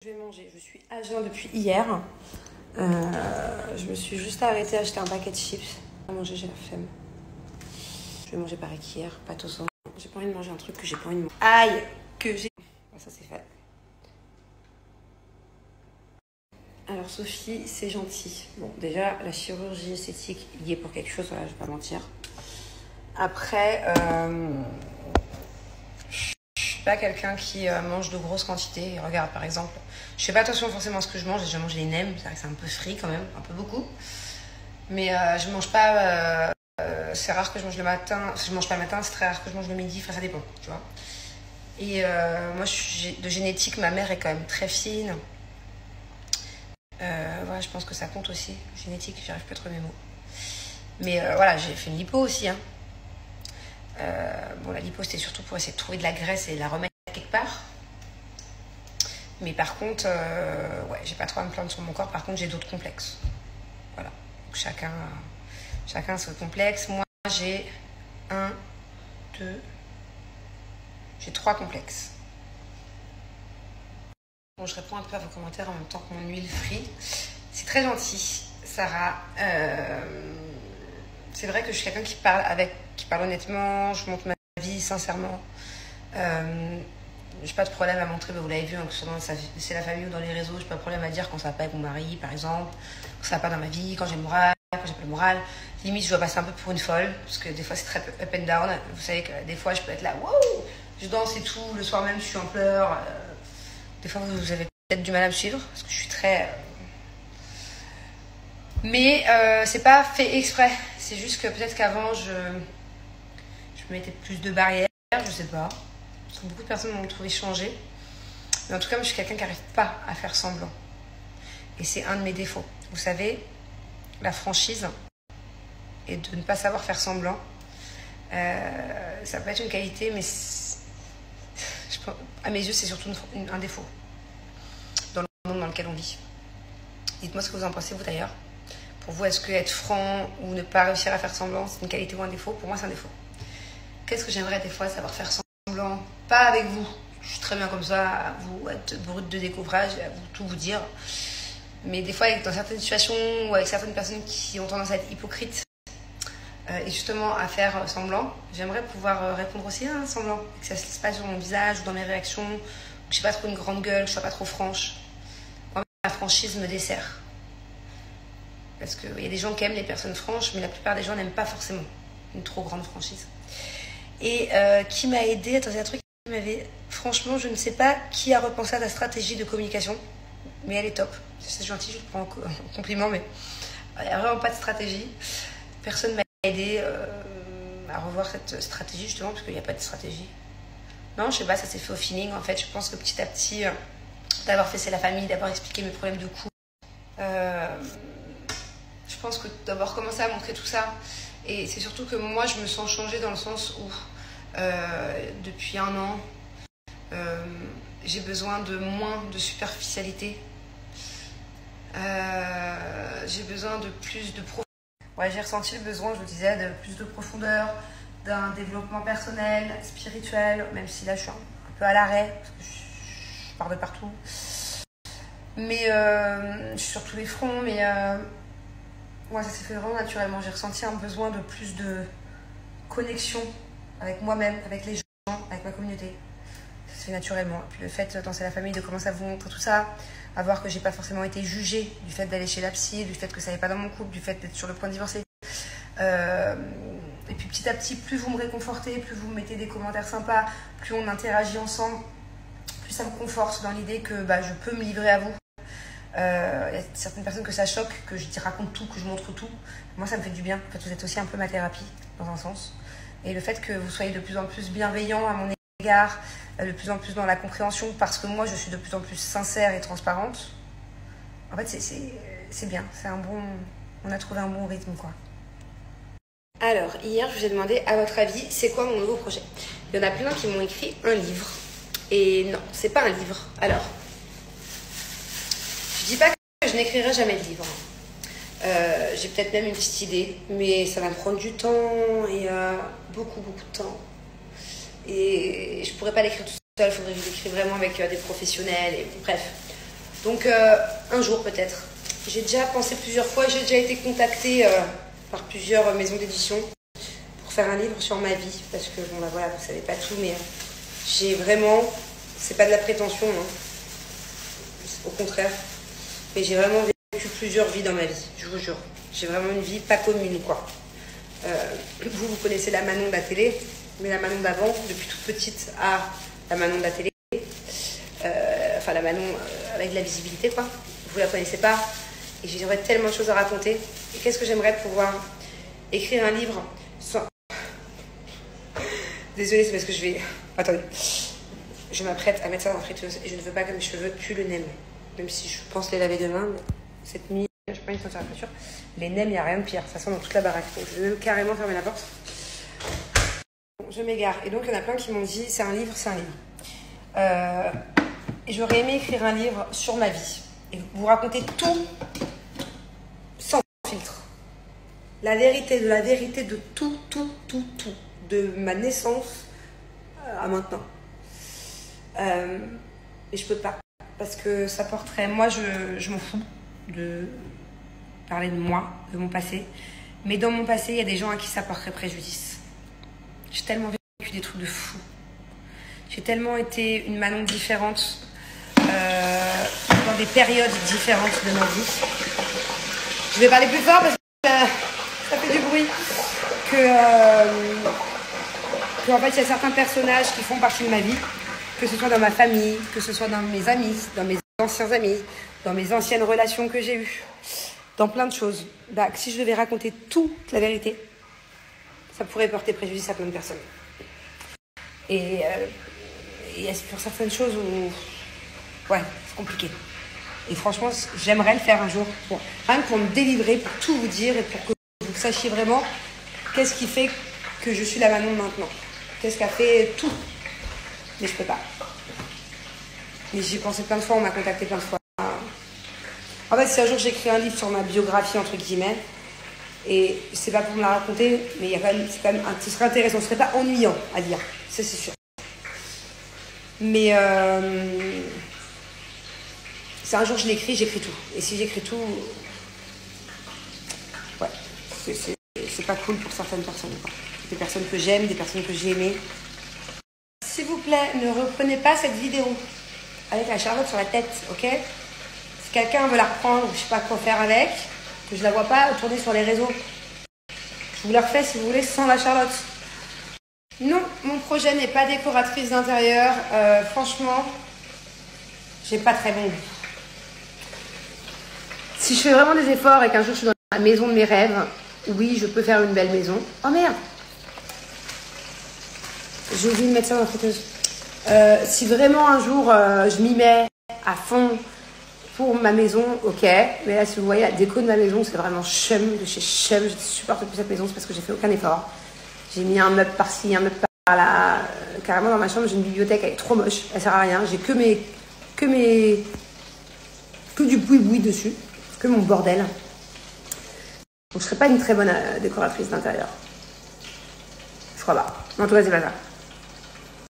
Je vais manger, je suis à jeun depuis hier. Je me suis juste arrêtée à acheter un paquet de chips. À manger, j'ai la flemme. Je vais manger pareil qu'hier, pâte au sang. J'ai pas envie de manger un truc que j'ai pas envie de manger. Aïe, que j'ai... Ça c'est fait. Alors Sophie, c'est gentil. Bon, déjà, la chirurgie esthétique y est pour quelque chose, voilà, je vais pas mentir. Après, je suis pas quelqu'un qui mange de grosses quantités. Regarde, par exemple, je fais pas attention forcément à ce que je mange. J'ai déjà mangé les nems, c'est vrai que c'est un peu frit quand même, un peu beaucoup. Mais je mange pas... c'est rare que je mange le matin. Si je mange pas le matin, c'est très rare que je mange le midi. Enfin, ça dépend, tu vois. Et moi, de génétique, ma mère est quand même très fine. Voilà, je pense que ça compte aussi. Génétique, j'arrive pas à trouver mes mots. Mais voilà, j'ai fait une lipo aussi. Hein. Bon, la lipo, c'était surtout pour essayer de trouver de la graisse et de la remettre quelque part. Mais par contre, ouais, j'ai pas trop à me plaindre sur mon corps. Par contre, j'ai d'autres complexes. Voilà. Donc chacun a ce complexe. Moi, j'ai j'ai 3 complexes. Bon, je réponds un peu à vos commentaires en même temps que mon huile frit. C'est très gentil, Sarah. C'est vrai que je suis quelqu'un qui parle honnêtement, je montre ma vie sincèrement. J'ai pas de problème à montrer, mais vous l'avez vu, hein, que ce soit dans c'est la famille ou dans les réseaux, j'ai pas de problème à dire quand ça va pas avec mon mari, par exemple, quand ça va pas dans ma vie, quand j'ai le moral, quand j'ai pas le moral. Limite, je dois passer un peu pour une folle, parce que des fois c'est très up and down. Vous savez que des fois je peux être là, wow, je danse et tout, le soir même je suis en pleurs. Des fois vous avez peut-être du mal à me suivre, parce que je suis très... Mais c'est pas fait exprès, c'est juste que peut-être qu'avant je me mettais plus de barrières, je sais pas. Parce que beaucoup de personnes m'ont trouvé changée. Mais en tout cas, moi, je suis quelqu'un qui n'arrive pas à faire semblant. Et c'est un de mes défauts. Vous savez, la franchise et de ne pas savoir faire semblant, ça peut être une qualité, mais à mes yeux, c'est surtout un défaut dans le monde dans lequel on vit. Dites-moi ce que vous en pensez, vous d'ailleurs. Pour vous, est-ce que être franc ou ne pas réussir à faire semblant, c'est une qualité ou un défaut? Pour moi, c'est un défaut. Qu'est-ce que j'aimerais des fois savoir faire semblant? Pas avec vous. Je suis très bien comme ça, à vous être brute de découvrage, à vous tout vous dire. Mais des fois, dans certaines situations ou avec certaines personnes qui ont tendance à être hypocrites et justement à faire semblant, j'aimerais pouvoir répondre aussi à un semblant. Que ça se passe sur mon visage ou dans mes réactions, que je n'ai pas trop une grande gueule, que je ne sois pas trop franche. Moi, la franchise me dessert. Parce qu'il y a des gens qui aiment les personnes franches, mais la plupart des gens n'aiment pas forcément une trop grande franchise. Et qui m'a aidé, attendez, un truc qui m'avait... Franchement, je ne sais pas qui a repensé à la stratégie de communication, mais elle est top. C'est gentil, je le prends en compliment, mais il n'y a vraiment pas de stratégie. Personne m'a aidé à revoir cette stratégie, justement, parce qu'il n'y a pas de stratégie. Non, je sais pas, ça s'est fait au feeling, en fait. Je pense que petit à petit, d'avoir fait c'est la famille, d'avoir expliqué mes problèmes de couple, je pense que d'avoir commencé à montrer tout ça, et c'est surtout que moi, je me sens changée dans le sens où, depuis 1 an, j'ai besoin de moins de superficialité. J'ai besoin de plus de profondeur. Ouais, j'ai ressenti le besoin, je vous disais, de plus de profondeur, d'un développement personnel, spirituel, même si là, je suis un peu à l'arrêt, parce que je pars de partout. Mais je suis sur tous les fronts, mais... ouais, ça s'est fait vraiment naturellement. J'ai ressenti un besoin de plus de connexion avec moi-même, avec les gens, avec ma communauté. Ça se fait naturellement. Et puis le fait, dans C'est la famille, de commencer à vous montrer tout ça, à voir que j'ai pas forcément été jugée du fait d'aller chez la psy, du fait que ça n'allait pas dans mon couple, du fait d'être sur le point de divorcer. Et puis petit à petit, plus vous me réconfortez, plus vous me mettez des commentaires sympas, plus on interagit ensemble, plus ça me conforte dans l'idée que je peux me livrer à vous. Il y a certaines personnes que ça choque, que je raconte tout, que je montre tout. Moi, ça me fait du bien. En fait, vous êtes aussi un peu ma thérapie, dans un sens. Et le fait que vous soyez de plus en plus bienveillant à mon égard, de plus en plus dans la compréhension, parce que moi, je suis de plus en plus sincère et transparente. En fait, c'est bien. C'est un bon... On a trouvé un bon rythme, quoi. Alors, hier, je vous ai demandé, à votre avis, c'est quoi mon nouveau projet? Il y en a plein qui m'ont écrit un livre. Et non, c'est pas un livre. Alors... Je dis pas que je n'écrirai jamais de livre. J'ai peut-être même une petite idée, mais ça va me prendre du temps et beaucoup de temps. Et je pourrais pas l'écrire tout seul, il faudrait que je l'écrive vraiment avec des professionnels. Et, bref, Donc un jour peut-être. J'ai déjà pensé plusieurs fois, j'ai déjà été contactée par plusieurs maisons d'édition pour faire un livre sur ma vie. Parce que bon, là voilà, vous savez pas tout, mais j'ai vraiment, c'est pas de la prétention, hein, au contraire, mais j'ai vraiment vécu plusieurs vies dans ma vie, je vous jure. J'ai vraiment une vie pas commune, quoi. Vous connaissez la Manon de la télé, mais la Manon d'avant, depuis toute petite à la Manon de la télé, enfin la Manon avec de la visibilité, quoi. Vous la connaissez pas, et j'aurais tellement de choses à raconter. Et qu'est-ce que j'aimerais pouvoir écrire un livre sans... Désolée, c'est parce que je vais... Attendez. Je m'apprête à mettre ça dans la friteuse et je ne veux pas que mes cheveux puent le nem. Même si je pense les laver demain, mais cette nuit, je n'ai pas une température. Les nems, il n'y a rien de pire. Ça sent dans toute la baraque. Donc je vais même carrément fermer la porte. Bon, je m'égare. Et donc, il y en a plein qui m'ont dit, c'est un livre, c'est un livre. Et j'aurais aimé écrire un livre sur ma vie. Et vous raconter tout sans filtre. La vérité de tout. De ma naissance à maintenant. Et je peux pas. Parce que ça porterait... Moi, je m'en fous de parler de moi, de mon passé. Mais dans mon passé, il y a des gens à qui ça porterait préjudice. J'ai tellement vécu des trucs de fou. J'ai tellement été une Manon différente dans des périodes différentes de ma vie. Je vais parler plus fort parce que ça fait du bruit. En fait, il y a certains personnages qui font partie de ma vie. Que ce soit dans ma famille, que ce soit dans mes amis, dans mes anciens amis, dans mes anciennes relations que j'ai eues, dans plein de choses. Bah, si je devais raconter toute la vérité, ça pourrait porter préjudice à plein de personnes. Et il y a sur certaines choses où... Ouais, c'est compliqué. Et franchement, j'aimerais le faire un jour. Rien que pour me délivrer, pour tout vous dire et pour que vous sachiez vraiment qu'est-ce qui fait que je suis la Manon maintenant. Qu'est-ce qui a fait tout. Mais je peux pas. Mais j'y ai pensé plein de fois, on m'a contacté plein de fois. En fait, si un jour j'écris un livre sur ma biographie, entre guillemets, et c'est pas pour me la raconter, mais il y a quand même, ce serait intéressant, ce serait pas ennuyant à lire, ça c'est sûr. Mais si un jour je l'écris, j'écris tout. Et si j'écris tout, ouais, c'est pas cool pour certaines personnes, quoi. Des personnes que j'aime, des personnes que j'ai aimées. S'il vous plaît, ne reprenez pas cette vidéo avec la Charlotte sur la tête, ok? Si quelqu'un veut la reprendre, je sais pas quoi faire avec, que je la vois pas tourner sur les réseaux, je vous la refais si vous voulez sans la Charlotte. Non, mon projet n'est pas décoratrice d'intérieur. Franchement, j'ai pas très bon goût. Si je fais vraiment des efforts et qu'un jour je suis dans la maison de mes rêves, oui, je peux faire une belle maison. Oh merde! J'ai oublié de mettre ça dans la friteuse. Si vraiment un jour je m'y mets à fond pour ma maison, ok. Mais là, si vous voyez la déco de ma maison, c'est vraiment chum de chez chum. Je supporte plus cette maison, c'est parce que j'ai fait aucun effort. J'ai mis un meuble par-ci, un meuble par-là. Carrément dans ma chambre, j'ai une bibliothèque, elle est trop moche. Elle sert à rien. J'ai que du boui-boui dessus. Que mon bordel. Donc je serais pas une très bonne décoratrice d'intérieur. Je crois pas. En tout cas, c'est pas ça.